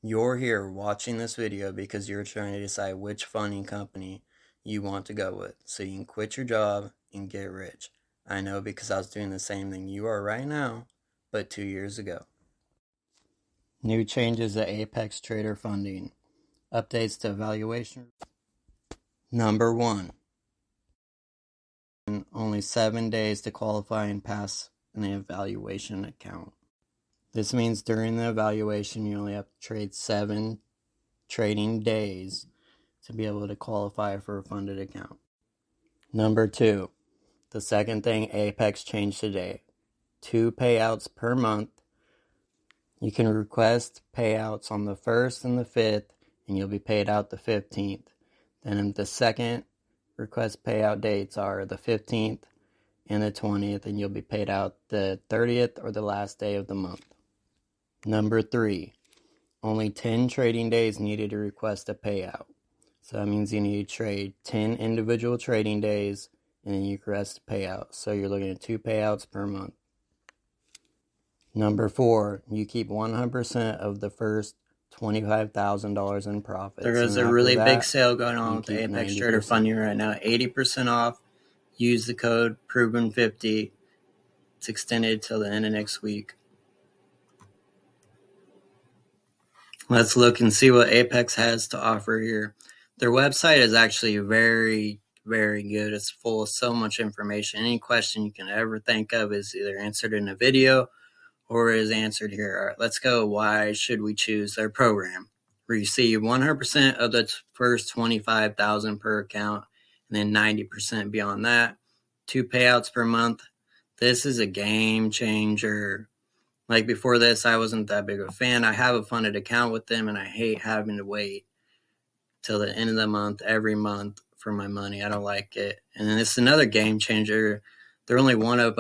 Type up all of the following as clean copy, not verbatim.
You're here watching this video because you're trying to decide which funding company you want to go with so you can quit your job and get rich. I know because I was doing the same thing you are right now, but 2 years ago. New changes to Apex Trader funding. Updates to evaluation. Number 1. Only 7 days to qualify and pass an evaluation account. This means during the evaluation, you only have to trade 7 trading days to be able to qualify for a funded account. Number 2, the second thing Apex changed today, 2 payouts per month. You can request payouts on the 1st and the 5th, and you'll be paid out the 15th. Then the second request payout dates are the 15th and the 20th, and you'll be paid out the 30th or the last day of the month. Number 3, only 10 trading days needed to request a payout. So that means you need to trade 10 individual trading days and then you request a payout. So you're looking at 2 payouts per month. Number 4, you keep 100% of the first $25,000 in profits. There is a really big sale going on with the Apex Trader funding right now. 80% off. Use the code PROVEN50. It's extended till the end of next week. Let's look and see what Apex has to offer here. Their website is actually very, very good. It's full of so much information. Any question you can ever think of is either answered in a video or is answered here. All right, let's go. Why should we choose their program? Receive 100% of the first $25,000 per account, and then 90% beyond that. 2 payouts per month. This is a game changer. Like before this, I wasn't that big of a fan. I have a funded account with them, and I hate having to wait till the end of the month, every month, for my money. I don't like it. And then it's another game changer. They're only one of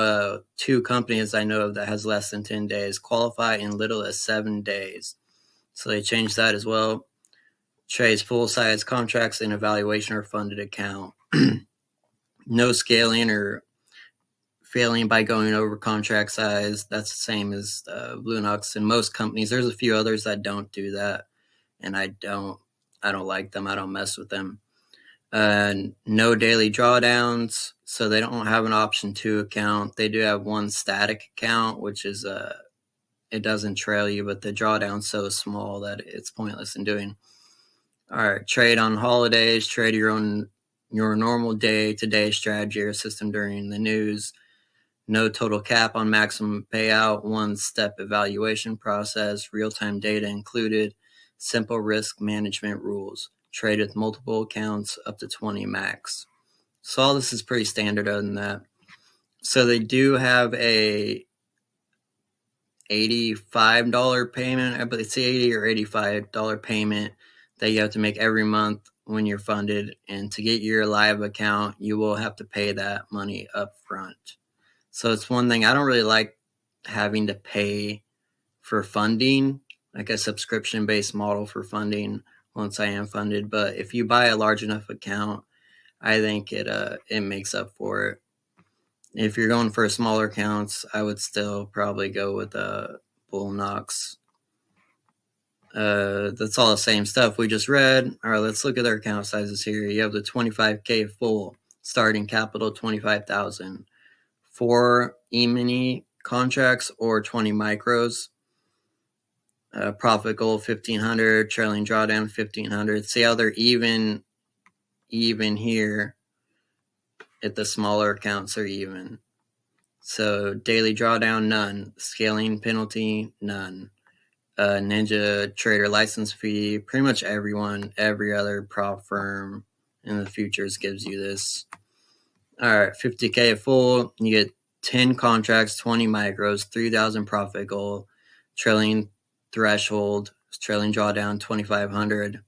2 companies I know of that has less than 10 days. Qualify in little as 7 days. So they changed that as well. Trades full-size contracts in evaluation or funded account. No scaling or failing by going over contract size. That's the same as BlueNox and most companies. There's a few others that don't do that, and I don't like them. I don't mess with them. No daily drawdowns, so they don't have an option 2 account. They do have one static account, which is it doesn't trail you, but the drawdown's so small that it's pointless in doing. All right, trade on holidays, trade your normal day-to-day strategy or system during the news. No total cap on maximum payout, 1-step evaluation process, real-time data included, simple risk management rules. Trade with multiple accounts up to 20 max. So all this is pretty standard other than that. So they do have a $85 payment. I believe it's $80 or $85 payment that you have to make every month when you're funded. And to get your live account, you will have to pay that money up front. So it's one thing. I don't really like having to pay for funding, like a subscription-based model for funding once I am funded. But if you buy a large enough account, I think it makes up for it. If you're going for smaller accounts, I would still probably go with BlueNox. That's all the same stuff we just read. All right, let's look at their account sizes here. You have the 25K full, starting capital 25,000. 4 E-mini contracts or 20 micros. Profit goal 1,500, trailing drawdown 1,500. See how they're even here. If the smaller accounts are even. So daily drawdown, none. Scaling penalty, none. Ninja Trader license fee. Pretty much every other prop firm in the futures gives you this. All right, 50K full. You get 10 contracts, 20 micros, 3,000 profit goal, trailing threshold, trailing drawdown 2,500,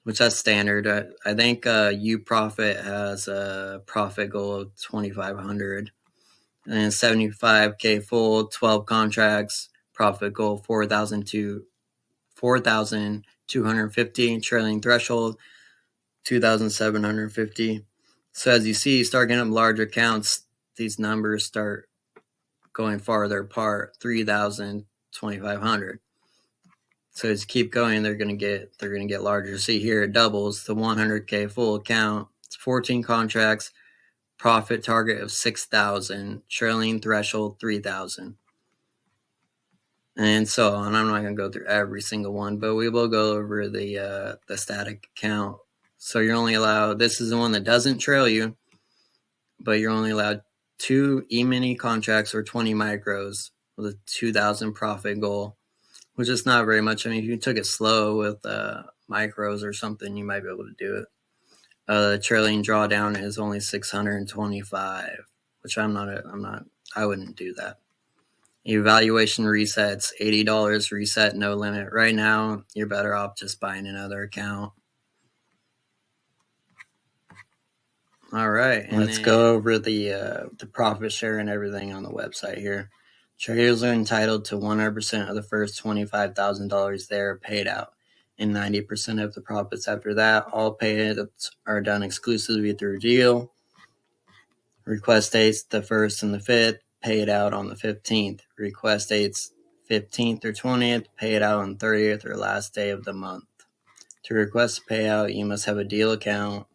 which that's standard. I think UProfit has a profit goal of 2,500, and 75K full, 12 contracts, profit goal 4,250, trailing threshold 2,750. So as you see, you start getting up larger accounts, these numbers start going farther apart, 3,000, 2,500. So as you keep going, they're gonna get larger. See here, it doubles the 100K full account. It's 14 contracts, profit target of 6,000, trailing threshold 3,000, and so on. I'm not gonna go through every single one, but we will go over the static account. So you're only allowed. This is the one that doesn't trail you, but you're only allowed 2 E-mini contracts or 20 micros with a 2,000 profit goal, which is not very much. I mean, if you took it slow with micros or something, you might be able to do it. The trailing drawdown is only 625, which I wouldn't do that. Evaluation resets, $80 reset, no limit. Right now, you're better off just buying another account. All right, and let's go over the profit share and everything on the website here. Traders are entitled to 100% of the first $25,000 they are paid out, and 90% of the profits after that. All payouts are done exclusively through deal. Request dates the 1st and the 5th, paid out on the 15th. Request dates 15th or 20th, paid out on 30th or last day of the month. To request a payout, you must have a deal account.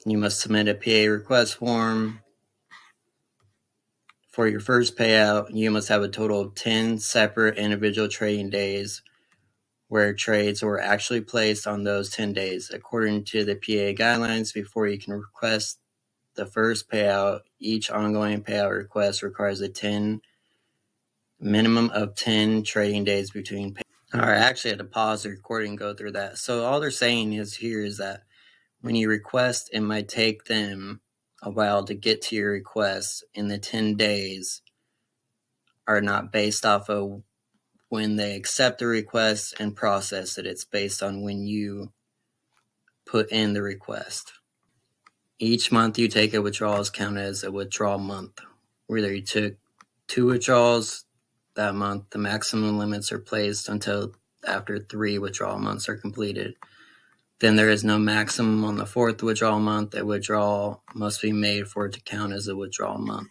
You must submit a PA request form. For your first payout, you must have a total of 10 separate individual trading days where trades were actually placed on those 10 days. According to the PA guidelines, before you can request the first payout, each ongoing payout request requires a minimum of 10 trading days between payouts. All right, I actually had to pause the recording and go through that. So all they're saying is that when you request, it might take them a while to get to your request, and the 10 days are not based off of when they accept the request and process it. It's based on when you put in the request. Each month you take a withdrawal is counted as a withdrawal month. Whether you took 2 withdrawals that month, the maximum limits are placed until after 3 withdrawal months are completed. Then there is no maximum on the 4th withdrawal month. A withdrawal must be made for it to count as a withdrawal month.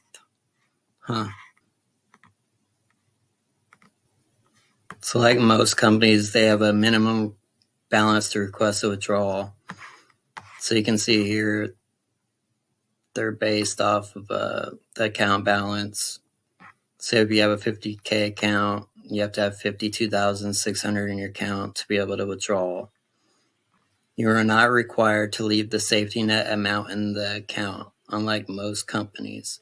So like most companies, they have a minimum balance to request a withdrawal. So you can see here, they're based off of the account balance. So if you have a 50K account, you have to have 52,600 in your account to be able to withdraw. You are not required to leave the safety net amount in the account, unlike most companies.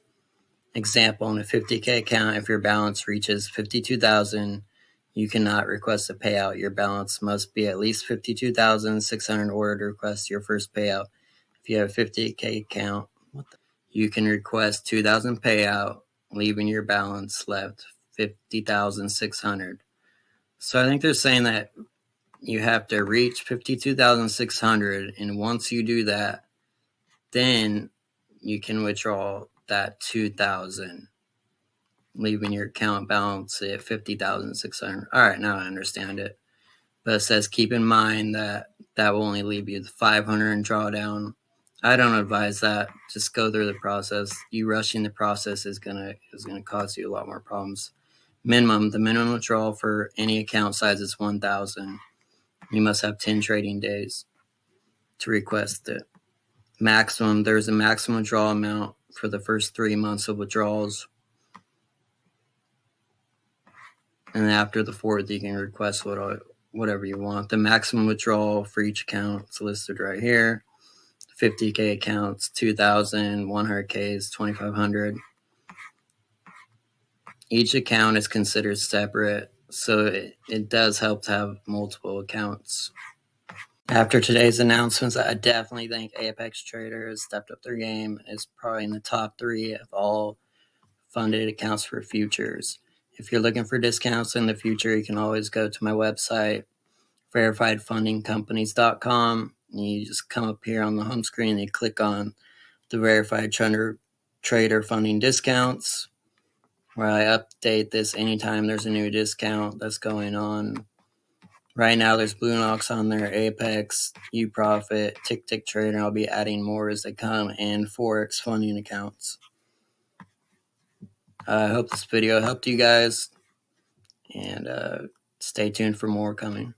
Example, in a 50K account, if your balance reaches 52,000, you cannot request a payout. Your balance must be at least 52,600 in order to request your first payout. If you have a 50K account, you can request 2,000 payout, leaving your balance left 50,600. So I think they're saying that you have to reach 52,600, and once you do that, then you can withdraw that 2,000, leaving your account balance at 50,600. All right, now I understand it. But it says keep in mind that will only leave you 500 in drawdown. I don't advise that. Just go through the process. You rushing the process is gonna cause you a lot more problems. The minimum withdrawal for any account size is 1,000. You must have 10 trading days to request it. There's a maximum withdrawal amount for the first 3 months of withdrawals. And after the 4th, you can request whatever you want. The maximum withdrawal for each account is listed right here. 50K accounts, 2,000, 100K is 2,500. Each account is considered separate, so it does help to have multiple accounts. After today's announcements, I definitely think Apex Trader has stepped up their game and is probably in the top 3 of all funded accounts for futures. If you're looking for discounts in the future, you can always go to my website, verifiedfundingcompanies.com. And you just come up here on the home screen and you click on the Verified Trader Funding Discounts, where I update this anytime there's a new discount that's going on. Right now, there's BlueNox on there, Apex, UProfit, Tick Trader. I'll be adding more as they come, and Forex funding accounts. I hope this video helped you guys. and stay tuned for more coming.